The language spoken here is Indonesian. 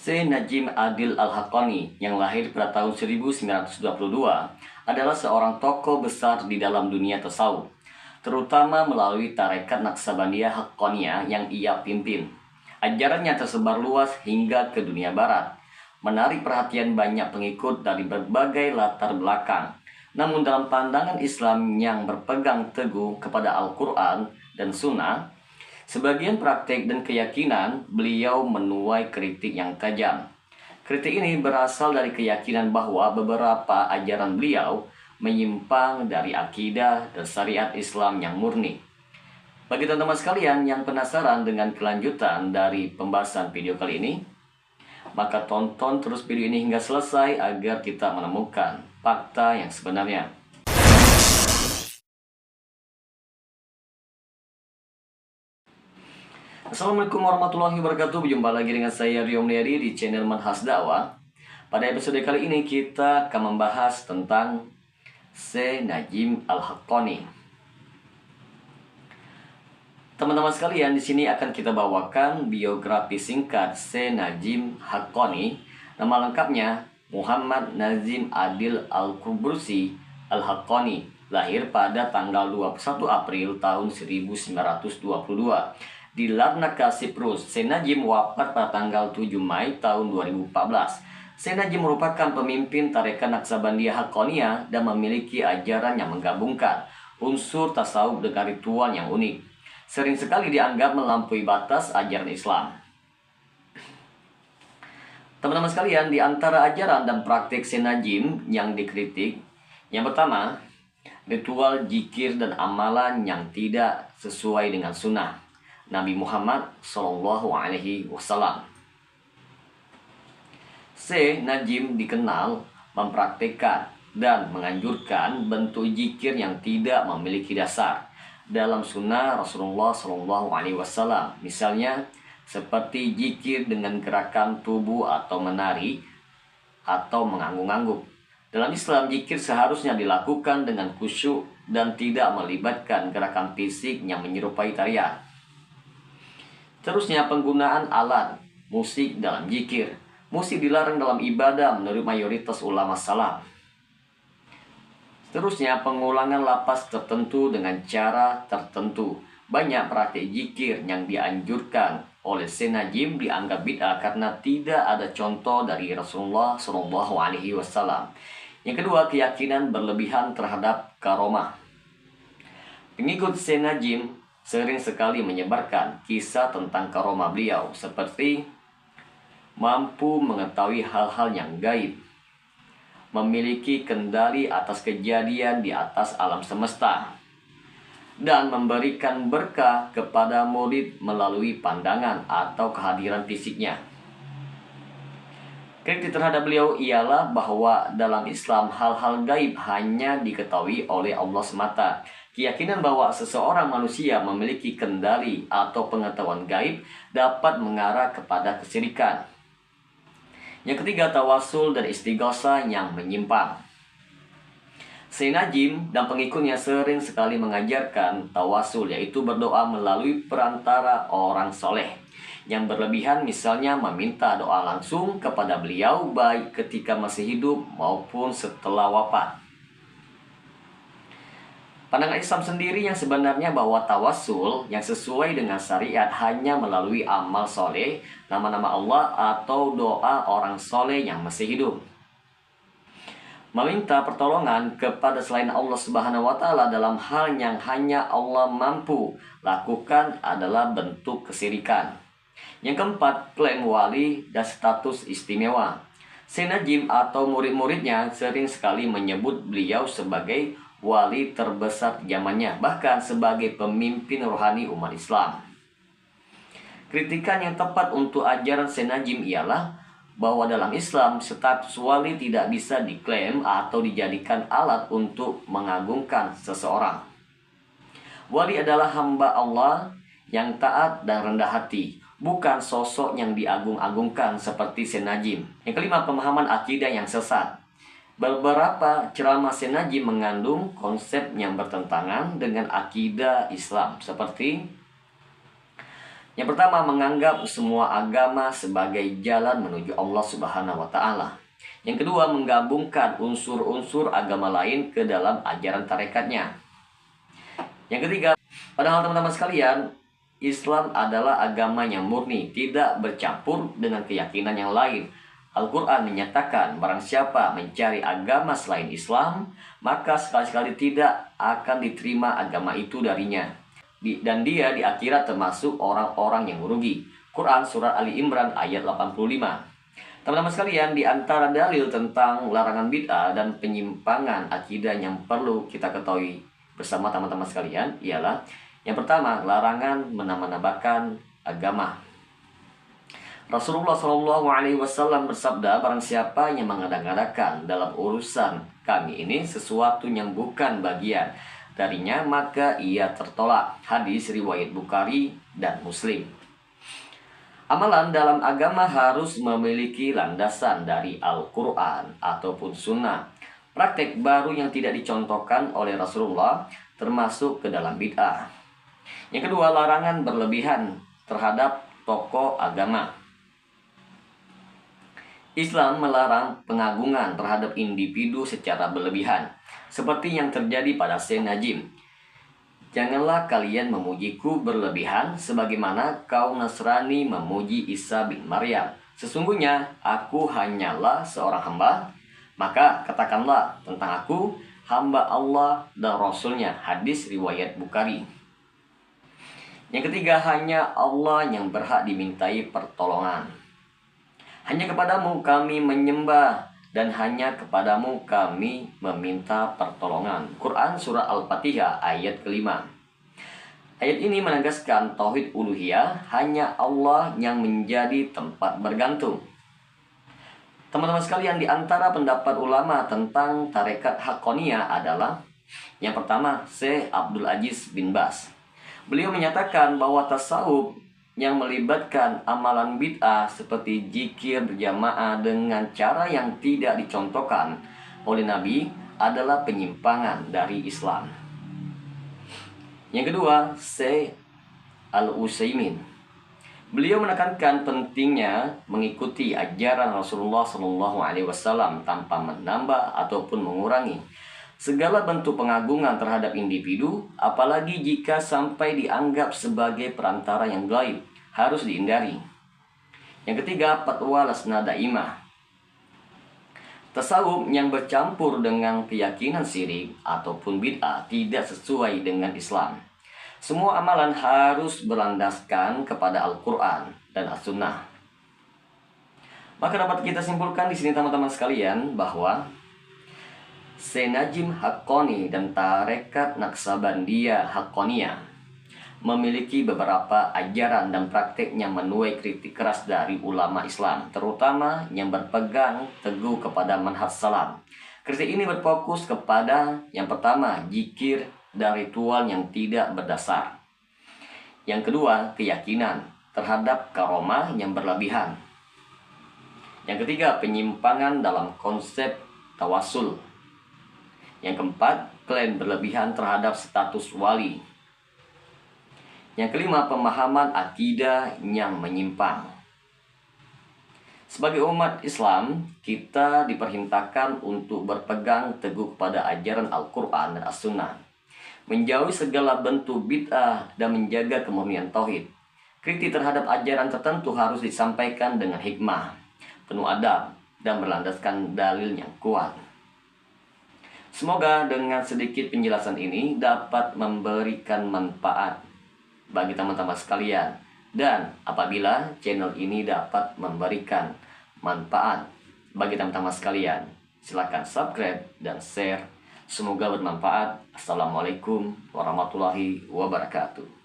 Syekh Najim Adil Al-Haqqani yang lahir pada tahun 1922 adalah seorang tokoh besar di dalam dunia tasawuf, terutama melalui tarekat Naqsabandiyah Haqqaniyah yang ia pimpin. Ajarannya tersebar luas hingga ke dunia barat, menarik perhatian banyak pengikut dari berbagai latar belakang. Namun dalam pandangan Islam yang berpegang teguh kepada Al-Quran dan Sunnah, sebagian praktek dan keyakinan beliau menuai kritik yang tajam. Kritik ini berasal dari keyakinan bahwa beberapa ajaran beliau menyimpang dari akidah dan syariat Islam yang murni. Bagi teman-teman sekalian yang penasaran dengan kelanjutan dari pembahasan video kali ini, maka tonton terus video ini hingga selesai agar kita menemukan fakta yang sebenarnya. Assalamualaikum warahmatullahi wabarakatuh. Berjumpa lagi dengan saya Rio Mulyadi di channel Manhaj Dakwah. Pada episode kali ini kita akan membahas tentang Syekh Najim Al-Haqqani. Teman-teman sekalian, di sini akan kita bawakan biografi singkat Syekh Najim Haqqani. Nama lengkapnya Muhammad Nazim Adil Al-Qubrusy Al-Haqqani. Lahir pada tanggal 21 April tahun 1922 di Larnaca, Siprus. Syekh Najim wafat pada tanggal 7 Mei tahun 2014. Syekh Najim merupakan pemimpin tarekat Naqsabandiyah Haqqaniyah dan memiliki ajaran yang menggabungkan unsur tasawuf dengan ritual yang unik. Sering sekali dianggap melampaui batas ajaran Islam. Teman-teman sekalian, di antara ajaran dan praktik Syekh Najim yang dikritik, yang pertama, ritual zikir dan amalan yang tidak sesuai dengan sunnah Nabi Muhammad SAW. Syekh Najim dikenal mempraktikkan dan menganjurkan bentuk zikir yang tidak memiliki dasar dalam sunnah Rasulullah SAW. Misalnya seperti zikir dengan gerakan tubuh atau menari atau mengangguk-angguk. Dalam Islam, zikir seharusnya dilakukan dengan khusyuk dan tidak melibatkan gerakan fisik yang menyerupai tarian. Terusnya, penggunaan alat musik dalam zikir. Musik dilarang dalam ibadah menurut mayoritas ulama salaf. Terusnya, pengulangan lafaz tertentu dengan cara tertentu. Banyak praktik zikir yang dianjurkan oleh Syekh Najim dianggap bid'ah karena tidak ada contoh dari Rasulullah SAW. Yang kedua, keyakinan berlebihan terhadap karomah. Pengikut Syekh Najim sering sekali menyebarkan kisah tentang karomah beliau, seperti mampu mengetahui hal-hal yang gaib, memiliki kendali atas kejadian di atas alam semesta, dan memberikan berkah kepada murid melalui pandangan atau kehadiran fisiknya. Kritik terhadap beliau ialah bahwa dalam Islam hal-hal gaib hanya diketahui oleh Allah semata. Keyakinan bahwa seseorang manusia memiliki kendali atau pengetahuan gaib dapat mengarah kepada kesyirikan. Yang ketiga, tawasul dan istighosah yang menyimpang. Syekh Najim dan pengikutnya sering sekali mengajarkan tawasul, yaitu berdoa melalui perantara orang soleh. Yang berlebihan, misalnya meminta doa langsung kepada beliau baik ketika masih hidup maupun setelah wafat. Pandangan Islam sendiri yang sebenarnya bahwa tawasul yang sesuai dengan syariat hanya melalui amal soleh, nama-nama Allah atau doa orang soleh yang masih hidup. Meminta pertolongan kepada selain Allah Subhanahu wa Ta'ala dalam hal yang hanya Allah mampu lakukan adalah bentuk kesyirikan. Yang keempat, klaim wali dan status istimewa. Syekh Najim atau murid-muridnya sering sekali menyebut beliau sebagai wali terbesar zamannya, bahkan sebagai pemimpin rohani umat Islam. Kritikan yang tepat untuk ajaran Syekh Najim ialah bahwa dalam Islam status wali tidak bisa diklaim atau dijadikan alat untuk mengagungkan seseorang. Wali adalah hamba Allah yang taat dan rendah hati, bukan sosok yang diagung-agungkan seperti Syekh Najim. Yang kelima, pemahaman akidah yang sesat. Beberapa ceramah Syekh Najim mengandung konsep yang bertentangan dengan akidah Islam, seperti Yang pertama, menganggap semua agama sebagai jalan menuju Allah Subhanahu wa taala. Yang kedua, menggabungkan unsur-unsur agama lain ke dalam ajaran tarekatnya. Yang ketiga, padahal teman-teman sekalian, Islam adalah agama yang murni, tidak bercampur dengan keyakinan yang lain. Al-Quran menyatakan barang siapa mencari agama selain Islam, maka sekali-sekali tidak akan diterima agama itu darinya. Dan dia di akhirat termasuk orang-orang yang merugi. Quran Surat Ali Imran ayat 85. Teman-teman sekalian, di antara dalil tentang larangan bid'ah dan penyimpangan akidah yang perlu kita ketahui bersama teman-teman sekalian ialah yang pertama, larangan menambah-nambahkan agama. Rasulullah SAW bersabda, barang siapa yang mengada-ngadakan dalam urusan kami ini sesuatu yang bukan bagian darinya, maka ia tertolak. Hadis riwayat Bukhari dan Muslim. Amalan dalam agama harus memiliki landasan dari Al-Quran ataupun Sunnah. Praktek baru yang tidak dicontohkan oleh Rasulullah termasuk ke dalam bid'ah. Yang kedua, larangan berlebihan terhadap tokoh agama. Islam melarang pengagungan terhadap individu secara berlebihan, seperti yang terjadi pada Sayyid Najim. Janganlah kalian memujiku berlebihan, sebagaimana kaum Nasrani memuji Isa bin Maryam. Sesungguhnya aku hanyalah seorang hamba, maka katakanlah tentang aku, hamba Allah dan Rasulnya. Hadis riwayat Bukhari. Yang ketiga, hanya Allah yang berhak dimintai pertolongan. Hanya kepadamu kami menyembah dan hanya kepadamu kami meminta pertolongan. Quran Surah Al-Fatihah ayat kelima. Ayat ini menegaskan tauhid uluhiyah, hanya Allah yang menjadi tempat bergantung. Teman-teman sekalian, di antara pendapat ulama tentang tarekat Haqqaniyah adalah yang pertama, Syekh Abdul Aziz bin Baz. Beliau menyatakan bahwa tasawuf yang melibatkan amalan bid'ah seperti zikir berjamaah dengan cara yang tidak dicontohkan oleh Nabi adalah penyimpangan dari Islam. Yang kedua, Syekh Al-Utsaimin. Beliau menekankan pentingnya mengikuti ajaran Rasulullah SAW tanpa menambah ataupun mengurangi segala bentuk pengagungan terhadap individu, apalagi jika sampai dianggap sebagai perantara yang gaib, harus dihindari. Yang ketiga, fatwa lasna daimah. Tasawuf yang bercampur dengan keyakinan syirik ataupun bid'ah tidak sesuai dengan Islam. Semua amalan harus berlandaskan kepada Al-Quran dan As-Sunnah. Maka dapat kita simpulkan di sini teman-teman sekalian bahwa Syekh Najim Haqqani dan tarekat Naqsabandiyah Haqqaniyah memiliki beberapa ajaran dan praktiknya menuai kritik keras dari ulama Islam, terutama yang berpegang teguh kepada manhaj salam. Kritik ini berfokus kepada yang pertama, zikir dan ritual yang tidak berdasar. Yang kedua, keyakinan terhadap karomah yang berlebihan. Yang ketiga, penyimpangan dalam konsep tawasul. Yang keempat, klaim berlebihan terhadap status wali. Yang kelima, pemahaman akidah yang menyimpang. Sebagai umat Islam, kita diperintahkan untuk berpegang teguh kepada ajaran Al-Quran dan As-Sunnah, menjauhi segala bentuk bid'ah dan menjaga kemurnian tauhid. Kritik terhadap ajaran tertentu harus disampaikan dengan hikmah, penuh adab, dan berlandaskan dalil yang kuat. Semoga dengan sedikit penjelasan ini dapat memberikan manfaat bagi teman-teman sekalian. Dan apabila channel ini dapat memberikan manfaat bagi teman-teman sekalian, silakan subscribe dan share. Semoga bermanfaat. Assalamualaikum warahmatullahi wabarakatuh.